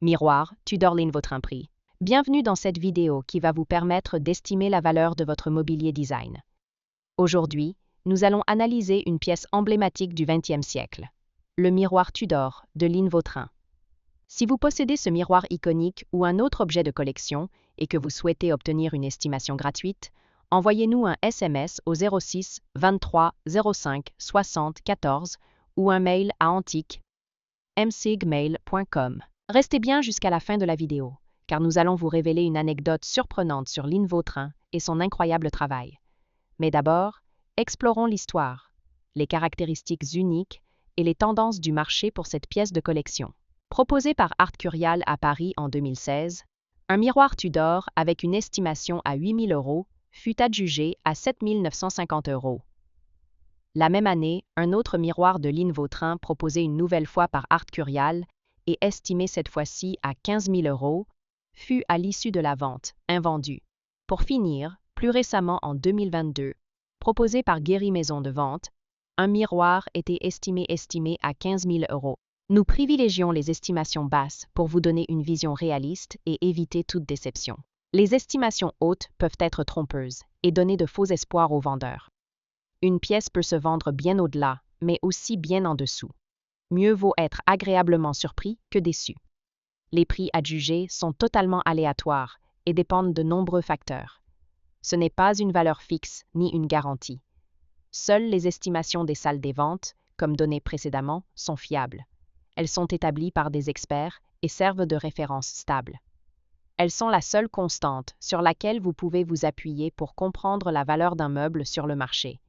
Miroir, Tudor Lynn Vautrin prix. Bienvenue dans cette vidéo qui va vous permettre d'estimer la valeur de votre mobilier design. Aujourd'hui, nous allons analyser une pièce emblématique du XXe siècle, le miroir Tudor de Lynn Vautrin. Si vous possédez ce miroir iconique ou un autre objet de collection et que vous souhaitez obtenir une estimation gratuite, envoyez-nous un SMS au 06 23 05 60 14 ou un mail à antique@msigmail.com. Restez bien jusqu'à la fin de la vidéo, car nous allons vous révéler une anecdote surprenante sur Lynn Vautrin et son incroyable travail. Mais d'abord, explorons l'histoire, les caractéristiques uniques et les tendances du marché pour cette pièce de collection. Proposé par Art Curial à Paris en 2016, un miroir Tudor avec une estimation à 8 000 € fut adjugé à 7 950 €. La même année, un autre miroir de Lynn Vautrin proposé une nouvelle fois par Art Curial et estimé cette fois-ci à 15 000 €, fut à l'issue de la vente, invendu. Pour finir, plus récemment en 2022, proposé par Guéry Maison de Vente, un miroir était estimé à 15 000 €. Nous privilégions les estimations basses pour vous donner une vision réaliste et éviter toute déception. Les estimations hautes peuvent être trompeuses et donner de faux espoirs aux vendeurs. Une pièce peut se vendre bien au-delà, mais aussi bien en dessous. Mieux vaut être agréablement surpris que déçu. Les prix adjugés sont totalement aléatoires et dépendent de nombreux facteurs. Ce n'est pas une valeur fixe ni une garantie. Seules les estimations des salles des ventes, comme donné précédemment, sont fiables. Elles sont établies par des experts et servent de référence stable. Elles sont la seule constante sur laquelle vous pouvez vous appuyer pour comprendre la valeur d'un meuble sur le marché.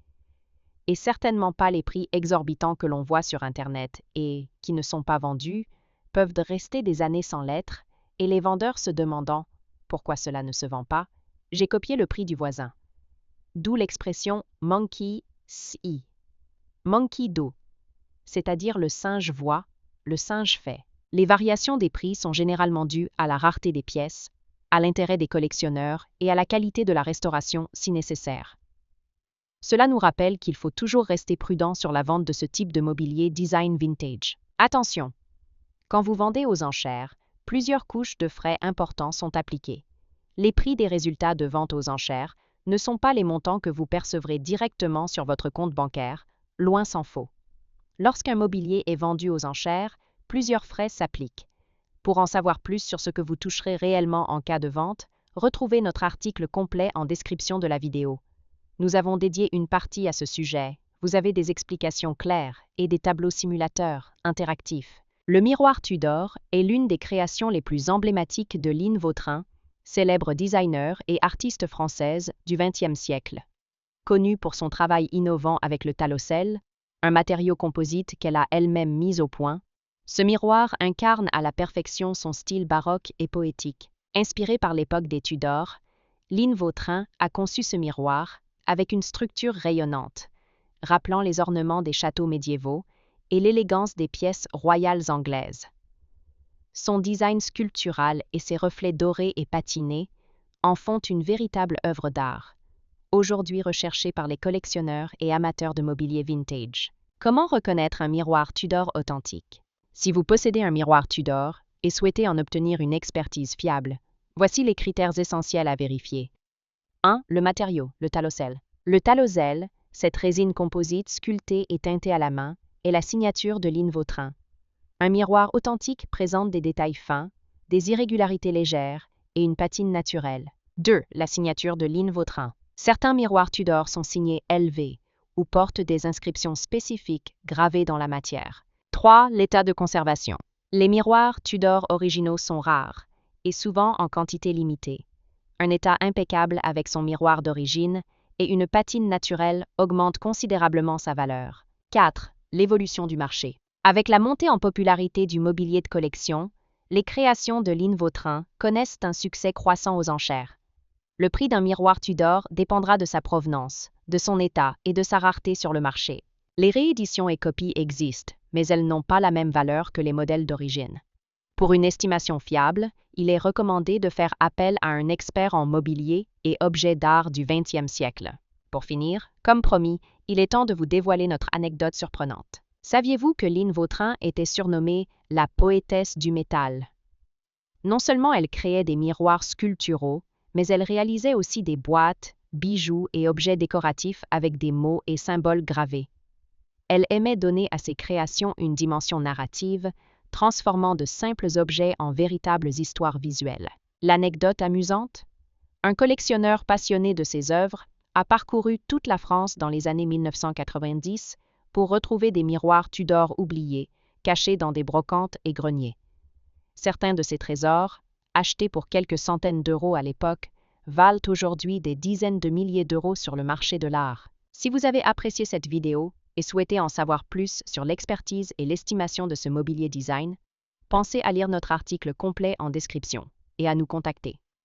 Et certainement pas les prix exorbitants que l'on voit sur Internet et, qui ne sont pas vendus, peuvent rester des années sans l'être, et les vendeurs se demandant « pourquoi cela ne se vend pas ?» J'ai copié le prix du voisin. D'où l'expression « monkey see ». Monkey do, c'est-à-dire le singe voit, le singe fait. Les variations des prix sont généralement dues à la rareté des pièces, à l'intérêt des collectionneurs et à la qualité de la restauration si nécessaire. Cela nous rappelle qu'il faut toujours rester prudent sur la vente de ce type de mobilier design vintage. Attention! Quand vous vendez aux enchères, plusieurs couches de frais importants sont appliquées. Les prix des résultats de vente aux enchères ne sont pas les montants que vous percevrez directement sur votre compte bancaire, loin s'en faut. Lorsqu'un mobilier est vendu aux enchères, plusieurs frais s'appliquent. Pour en savoir plus sur ce que vous toucherez réellement en cas de vente, retrouvez notre article complet en description de la vidéo. Nous avons dédié une partie à ce sujet. Vous avez des explications claires et des tableaux simulateurs interactifs. Le miroir Tudor est l'une des créations les plus emblématiques de Lynn Vautrin, célèbre designer et artiste française du XXe siècle. Connue pour son travail innovant avec le talocelle, un matériau composite qu'elle a elle-même mis au point, ce miroir incarne à la perfection son style baroque et poétique. Inspiré par l'époque des Tudors, Lynn Vautrin a conçu ce miroir avec une structure rayonnante, rappelant les ornements des châteaux médiévaux et l'élégance des pièces royales anglaises. Son design sculptural et ses reflets dorés et patinés en font une véritable œuvre d'art, aujourd'hui recherchée par les collectionneurs et amateurs de mobilier vintage. Comment reconnaître un miroir Tudor authentique? Si vous possédez un miroir Tudor et souhaitez en obtenir une expertise fiable, voici les critères essentiels à vérifier. 1. Le matériau, le talocelle. Le talocelle, cette résine composite sculptée et teintée à la main, est la signature de Lynn Vautrin. Un miroir authentique présente des détails fins, des irrégularités légères et une patine naturelle. 2. La signature de Lynn Vautrin. Certains miroirs Tudor sont signés LV ou portent des inscriptions spécifiques gravées dans la matière. 3. L'état de conservation. Les miroirs Tudor originaux sont rares et souvent en quantité limitée. Un état impeccable avec son miroir d'origine et une patine naturelle augmente considérablement sa valeur. 4. L'évolution du marché. Avec la montée en popularité du mobilier de collection, les créations de Lynn Vautrin connaissent un succès croissant aux enchères. Le prix d'un miroir Tudor dépendra de sa provenance, de son état et de sa rareté sur le marché. Les rééditions et copies existent, mais elles n'ont pas la même valeur que les modèles d'origine. Pour une estimation fiable, il est recommandé de faire appel à un expert en mobilier et objets d'art du XXe siècle. Pour finir, comme promis, il est temps de vous dévoiler notre anecdote surprenante. Saviez-vous que Lynn Vautrin était surnommée la poétesse du métal? Non seulement elle créait des miroirs sculpturaux, mais elle réalisait aussi des boîtes, bijoux et objets décoratifs avec des mots et symboles gravés. Elle aimait donner à ses créations une dimension narrative, transformant de simples objets en véritables histoires visuelles. L'anecdote amusante? Un collectionneur passionné de ses œuvres a parcouru toute la France dans les années 1990 pour retrouver des miroirs Tudor oubliés, cachés dans des brocantes et greniers. Certains de ces trésors, achetés pour quelques centaines d'euros à l'époque, valent aujourd'hui des dizaines de milliers d'euros sur le marché de l'art. Si vous avez apprécié cette vidéo et souhaitez en savoir plus sur l'expertise et l'estimation de ce mobilier design, pensez à lire notre article complet en description et à nous contacter.